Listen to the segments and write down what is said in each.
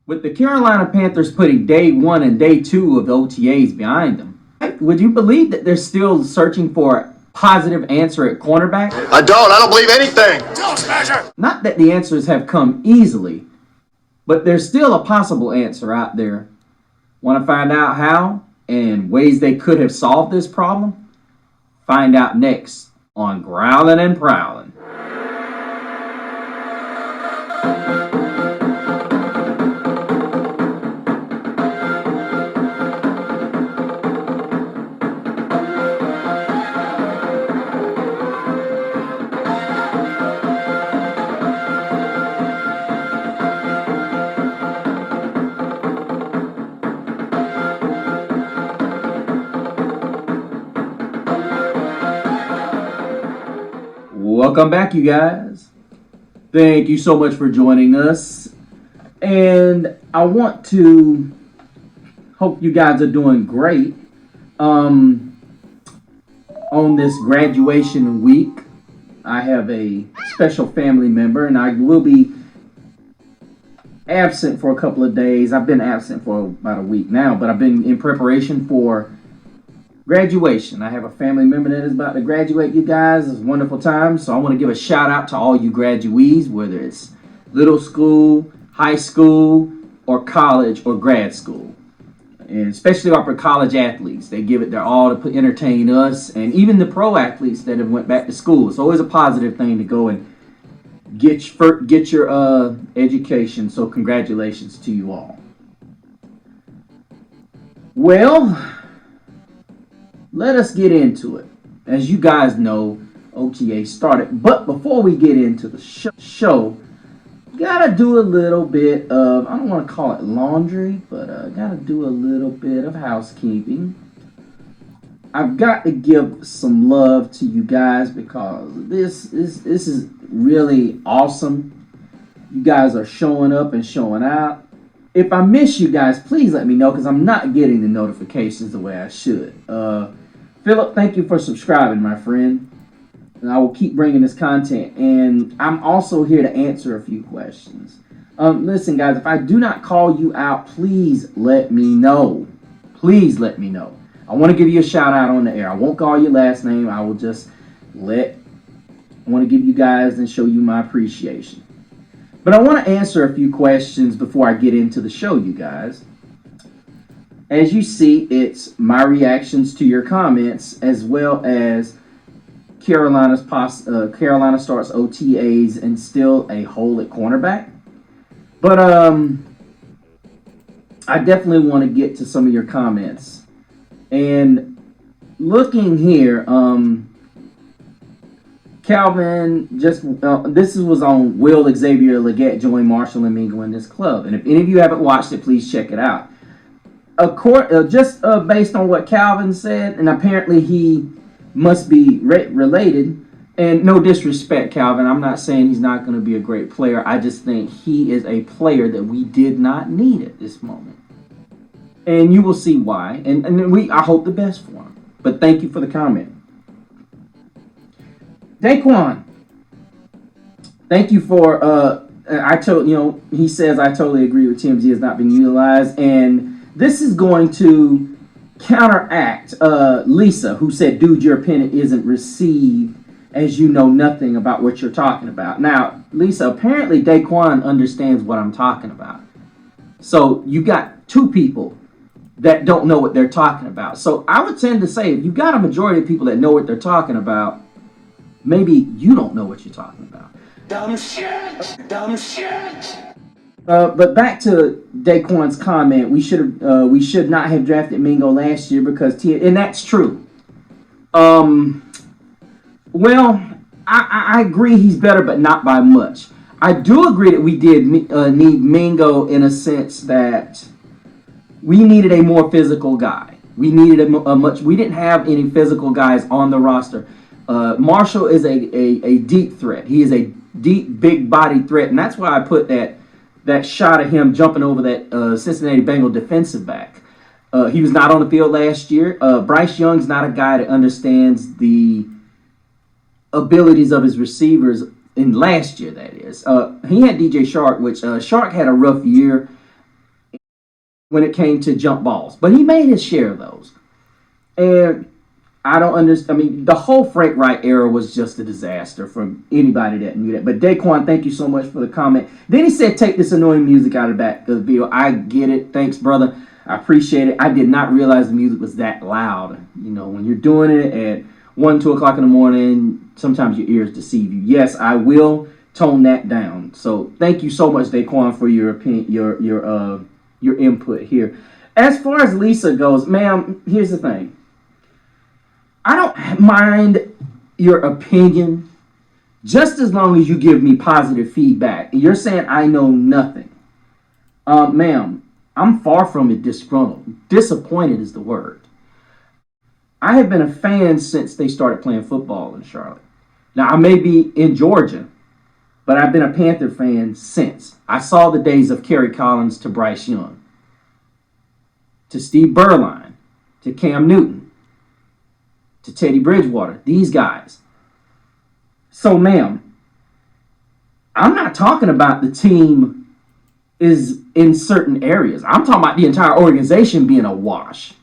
With the Carolina Panthers putting day one and day two of the OTAs behind them, would you believe that they're still searching for a positive answer at cornerback? I don't believe anything. Don't smasher. Not that the answers have come easily, but there's still a possible answer out there. Want to find out how and ways they could have solved this problem? Find out next on Growlin' and Prowlin'. Welcome back, you guys. Thank you so much for joining us. And I want to hope you guys are doing great on this graduation week. I have a special family member, and I will be absent for a couple of days. I've been absent for about a week now, but I've been in preparation for graduation. I have a family member that is about to graduate, you guys. It's a wonderful time. So I want to give a shout out to all you graduees, whether it's little school, high school, or college or grad school. And especially our college athletes. They give it their all to entertain us, and even the pro athletes that have went back to school. It's always a positive thing to go and get your education. So congratulations to you all. Well, let us get into it. As you guys know, OTA started. But before we get into the show, gotta do a little bit of, I don't want to call it laundry, but gotta do a little bit of housekeeping. I've got to give some love to you guys because this is really awesome. You guys are showing up and showing out. If I miss you guys, please let me know because I'm not getting the notifications the way I should. Philip, thank you for subscribing, my friend. And I will keep bringing this content. And I'm also here to answer a few questions. Listen, guys, if I do not call you out, please let me know. Please let me know. I want to give you a shout out on the air. I won't call your last name. I will just I want to give you guys and show you my appreciation. But I want to answer a few questions before I get into the show, you guys. As you see, it's my reactions to your comments as well as Carolina starts OTAs and still a hole at cornerback. But I definitely want to get to some of your comments. And looking here, Calvin this was on Will Xavier Leggett join Marshall and Mingo in this club. And if any of you haven't watched it, please check it out. Based on what Calvin said, and apparently he must be related. And no disrespect, Calvin. I'm not saying he's not going to be a great player. I just think he is a player that we did not need at this moment. And you will see why. And I hope the best for him. But thank you for the comment. Daquan, thank you for he says I totally agree with TMZ has not been utilized, and this is going to counteract Lisa, who said, dude, your opinion isn't received as you know nothing about what you're talking about. Now, Lisa, apparently Daquan understands what I'm talking about. So you got two people that don't know what they're talking about. So I would tend to say, if you've got a majority of people that know what they're talking about, maybe you don't know what you're talking about. Dumb shit. Dumb shit. But back to Daquan's comment, we should not have drafted Mingo last year because and that's true. Well, I agree he's better, but not by much. I do agree that we did need Mingo in a sense that we needed a more physical guy. We needed we didn't have any physical guys on the roster. Marshall is a deep threat. He is a deep, big body threat, and that's why I put that shot of him jumping over that Cincinnati Bengal defensive back. He was not on the field last year. Bryce Young's not a guy that understands the abilities of his receivers in last year, that is. He had DJ Shark, which Shark had a rough year. when it came to jump balls, but he made his share of those. And I don't understand. I mean, the whole Frank Wright era was just a disaster for anybody that knew that. But Daquan, thank you so much for the comment. Then he said, take this annoying music out of the back of the video. I get it. Thanks, brother. I appreciate it. I did not realize the music was that loud. You know, when you're doing it at 1, 2 o'clock in the morning, sometimes your ears deceive you. Yes, I will tone that down. So thank you so much, Daquan, for your opinion, your input here. As far as Lisa goes, ma'am, here's the thing. I don't mind your opinion just as long as you give me positive feedback. You're saying I know nothing. Ma'am, I'm far from it disgruntled. Disappointed is the word. I have been a fan since they started playing football in Charlotte. Now, I may be in Georgia, but I've been a Panther fan since. I saw the days of Kerry Collins to Bryce Young, to Steve Berline, to Cam Newton, to Teddy Bridgewater, these guys. So, ma'am, I'm not talking about the team is in certain areas. I'm talking about the entire organization being a wash.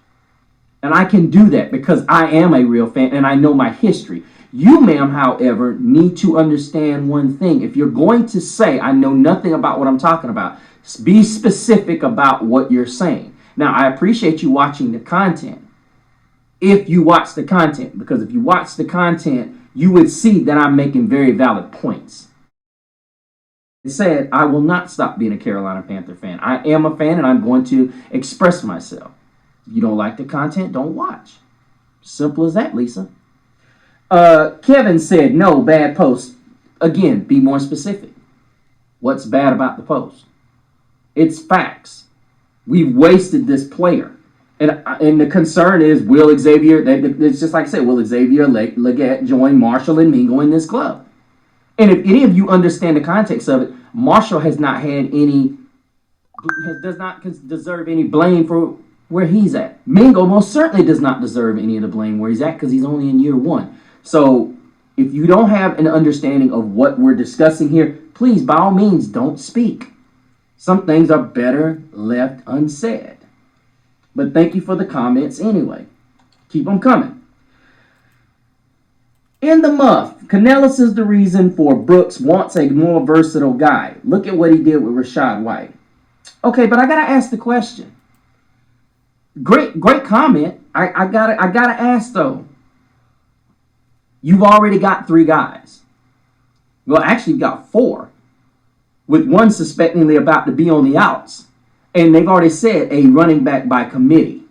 And I can do that because I am a real fan and I know my history. You, ma'am, however, need to understand one thing. If you're going to say, I know nothing about what I'm talking about, be specific about what you're saying. Now, I appreciate you watching the content. If you watch the content, because if you watch the content, you would see that I'm making very valid points. It said, I will not stop being a Carolina Panther fan. I am a fan and I'm going to express myself. If you don't like the content, don't watch. Simple as that, Lisa. Kevin said, no, bad post. Again, be more specific. What's bad about the post? It's facts. We've wasted this player. And the concern is, will Xavier, it's just like I said, will Xavier Legette join Marshall and Mingo in this club? And if any of you understand the context of it, Marshall has not had any, does not deserve any blame for where he's at. Mingo most certainly does not deserve any of the blame where he's at because he's only in year 1. So if you don't have an understanding of what we're discussing here, please, by all means, don't speak. Some things are better left unsaid. But thank you for the comments anyway. Keep them coming. In the muff, Canellis is the reason for Brooks wants a more versatile guy. Look at what he did with Rachaad White. Okay, but I gotta ask the question. Great comment. I gotta ask though. You've already got 3 guys. Well, actually, you've got 4, with one suspectingly about to be on the outs. And they've already said a running back by committee.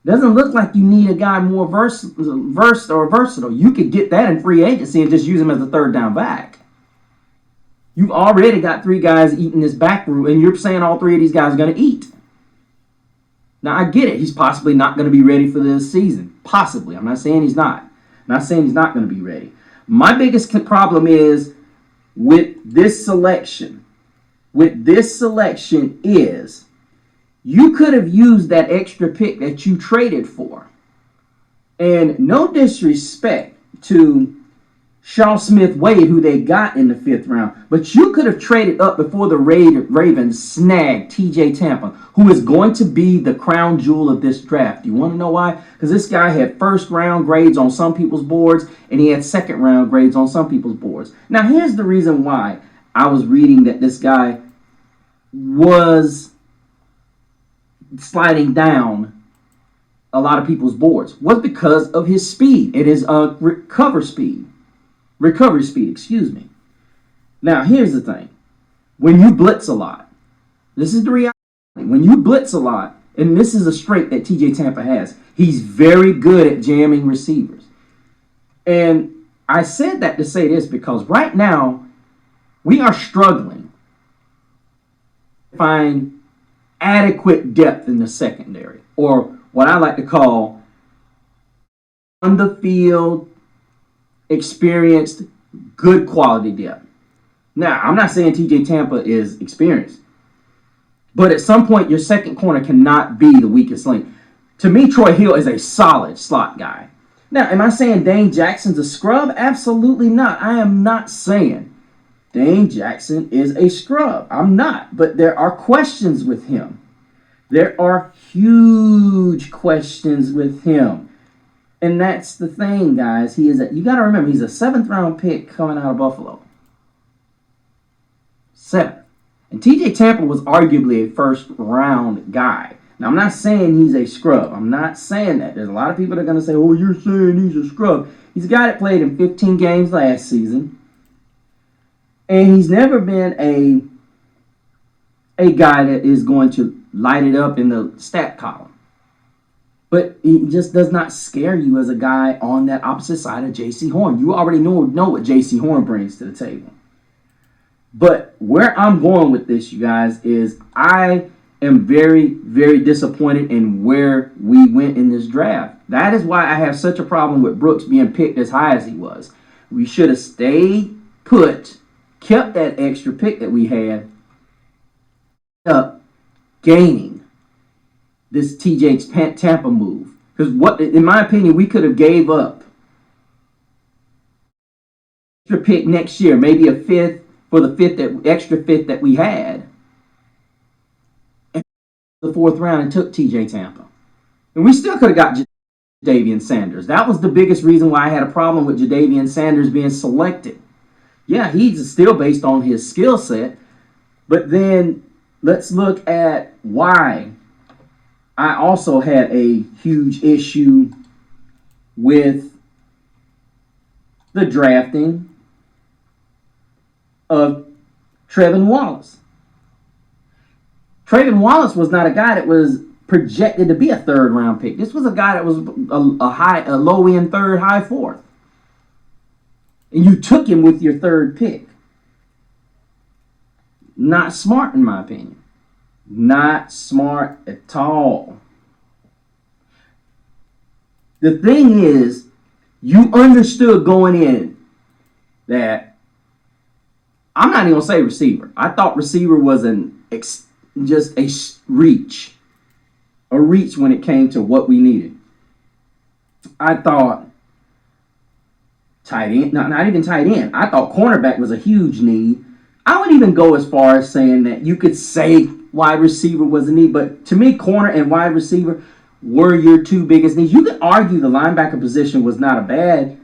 Doesn't look like you need a guy more versatile. You could get that in free agency and just use him as a third down back. You've already got 3 guys eating this back room, and you're saying all 3 of these guys are going to eat. Now, I get it. He's possibly not going to be ready for this season. Possibly. I'm not saying he's not. I'm not saying he's not going to be ready. My biggest problem is with this selection. Is you could have used that extra pick that you traded for. And no disrespect to Shaw Smith-Wade, who they got in the 5th round, but you could have traded up before the Ravens snagged TJ Tampa, who is going to be the crown jewel of this draft. You want to know why? Because this guy had 1st-round grades on some people's boards, and he had 2nd-round grades on some people's boards. Now, here's the reason why I was reading that this guy was sliding down a lot of people's boards was because of his speed. It is recovery speed, excuse me. Now, here's the thing. When you blitz a lot, this is the reality. When you blitz a lot, and this is a strength that TJ Tampa has, he's very good at jamming receivers. And I said that to say this because right now, we are struggling to find adequate depth in the secondary, or what I like to call on the field, experienced, good quality depth. Now, I'm not saying TJ Tampa is experienced, but at some point, your second corner cannot be the weakest link. To me, Troy Hill is a solid slot guy. Now, am I saying Dane Jackson's a scrub? Absolutely not. I am not saying Dane Jackson is a scrub. I'm not. But there are questions with him. There are huge questions with him. And that's the thing, guys. You got to remember, he's a 7th-round pick coming out of Buffalo. 7th. And TJ Tampa was arguably a 1st-round guy. Now, I'm not saying he's a scrub. I'm not saying that. There's a lot of people that are going to say, oh, you're saying he's a scrub. He's a guy that played in 15 games last season. And he's never been a guy that is going to light it up in the stat column. But he just does not scare you as a guy on that opposite side of J.C. Horn. You already know what J.C. Horn brings to the table. But where I'm going with this, you guys, is I am very, very disappointed in where we went in this draft. That is why I have such a problem with Brooks being picked as high as he was. We should have stayed put, kept that extra pick that we had, up gaining this TJ Tampa move. Because in my opinion, we could have gave up extra pick next year, maybe a 5th for the extra fifth that we had. And the 4th round and took TJ Tampa. And we still could have got Jadavian Sanders. That was the biggest reason why I had a problem with Jadavian Sanders being selected. Yeah, he's still based on his skill set. But then let's look at why I also had a huge issue with the drafting of Trevin Wallace. Trevin Wallace was not a guy that was projected to be a 3rd-round pick. This was a guy that was a low-end 3rd, high 4th. And you took him with your 3rd pick. Not smart, in my opinion. Not smart at all. The thing is, you understood going in that I'm not even going to say receiver. I thought receiver was just a reach. A reach when it came to what we needed. I thought tight end, not even tight end. I thought cornerback was a huge need. I would even go as far as saying that you could say wide receiver was a need, but to me, corner and wide receiver were your 2 biggest needs. You could argue the linebacker position was not a bad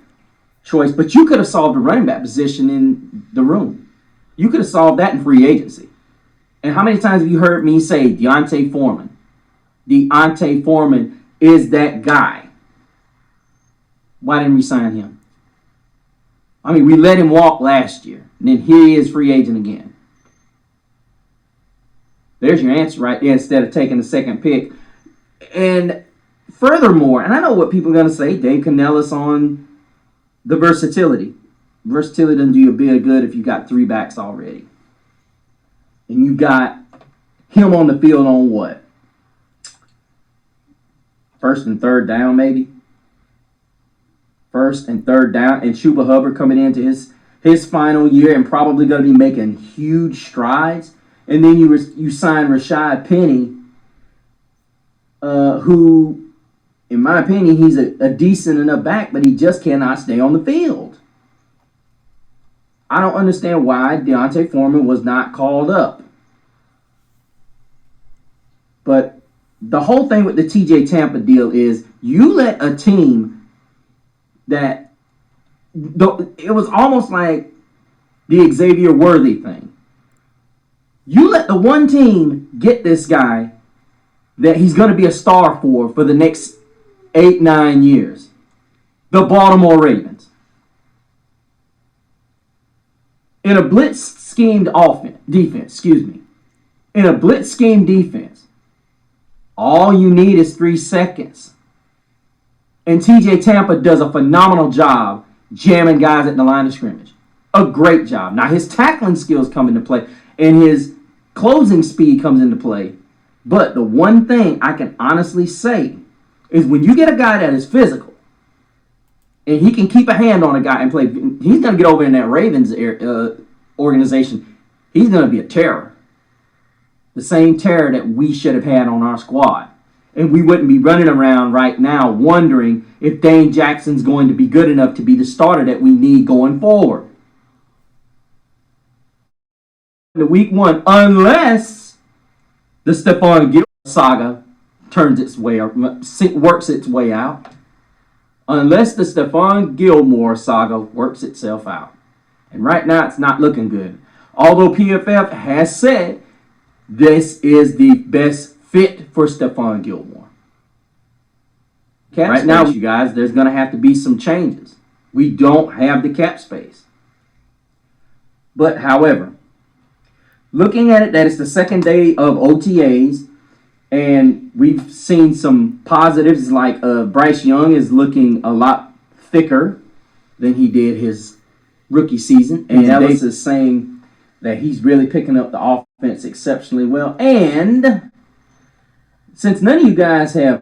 choice, but you could have solved the running back position in the room. You could have solved that in free agency. And how many times have you heard me say Deontay Foreman? Deontay Foreman is that guy. Why didn't we sign him? I mean, we let him walk last year. And then here he is, free agent again. There's your answer right there instead of taking the 2nd pick. And furthermore, and I know what people are going to say, Dave Canellis on the versatility. Versatility doesn't do you a bit of good if you got 3 backs already. And you got him on the field on what? 1st and 3rd down, maybe? 1st and 3rd down. And Chuba Hubbard coming into his final year and probably going to be making huge strides. And then you sign Rashad Penny, who, in my opinion, he's a decent enough back, but he just cannot stay on the field. I don't understand why Deontay Foreman was not called up. But the whole thing with the TJ Tampa deal is you let a team that it was almost like the Xavier Worthy thing. You let the one team get this guy that he's going to be a star for the next 8-9 years. The Baltimore Ravens. In a blitz schemed defense. In a blitz scheme defense, all you need is 3 seconds. And TJ Tampa does a phenomenal job jamming guys at the line of scrimmage. A great job. Now, his tackling skills come into play, and his closing speed comes into play. But the one thing I can honestly say is when you get a guy that is physical, and he can keep a hand on a guy and play, he's going to get over in that Ravens organization. He's going to be a terror. The same terror that we should have had on our squad. And we wouldn't be running around right now wondering if Dane Jackson's going to be good enough to be the starter that we need going forward. The week 1, unless the Stephon Gilmore saga turns its way, works its way out, unless the Stephon Gilmore saga works itself out. And right now, it's not looking good. Although PFF has said this is the best fit for Stephon Gilmore. Right now, you guys, there's going to have to be some changes. We don't have the cap space. But, however, looking at it, that it's the second day of OTAs, and we've seen some positives like Bryce Young is looking a lot thicker than he did his rookie season. And Ellis is saying that he's really picking up the offense exceptionally well. And since none of you guys have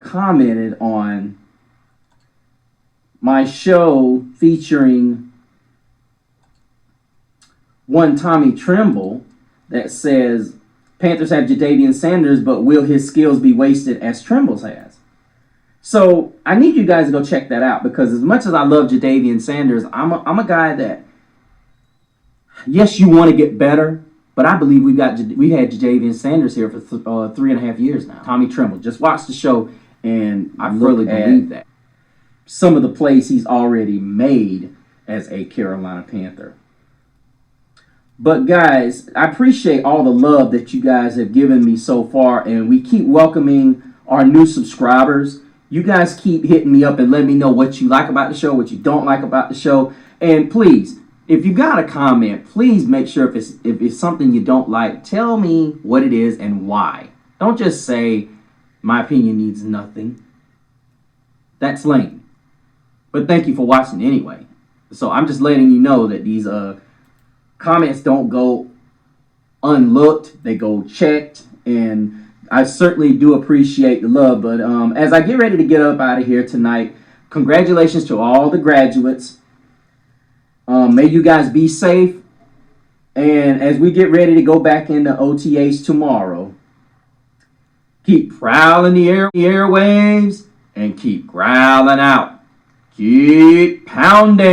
commented on my show featuring one Tommy Tremble that says Panthers have Jadavian Sanders, but will his skills be wasted as Tremble's has? So I need you guys to go check that out, because as much as I love Jadavian Sanders, I'm a guy that, yes, you want to get better, but I believe we had Jadavian Sanders here for 3.5 years now. Tommy Tremble, just watch the show, and I really believe that. Some of the plays he's already made as a Carolina Panther. But guys, I appreciate all the love that you guys have given me so far, and we keep welcoming our new subscribers. You guys keep hitting me up and let me know what you like about the show, what you don't like about the show. And please, if you got a comment, please make sure if it's something you don't like, tell me what it is and why. Don't just say, my opinion needs nothing. That's lame. But thank you for watching anyway. So I'm just letting you know that these comments don't go unlooked. They go checked. And I certainly do appreciate the love. But as I get ready to get up out of here tonight, congratulations to all the graduates. May you guys be safe. And as we get ready to go back into OTAs tomorrow, keep prowling the airwaves and keep growling out. Keep pounding.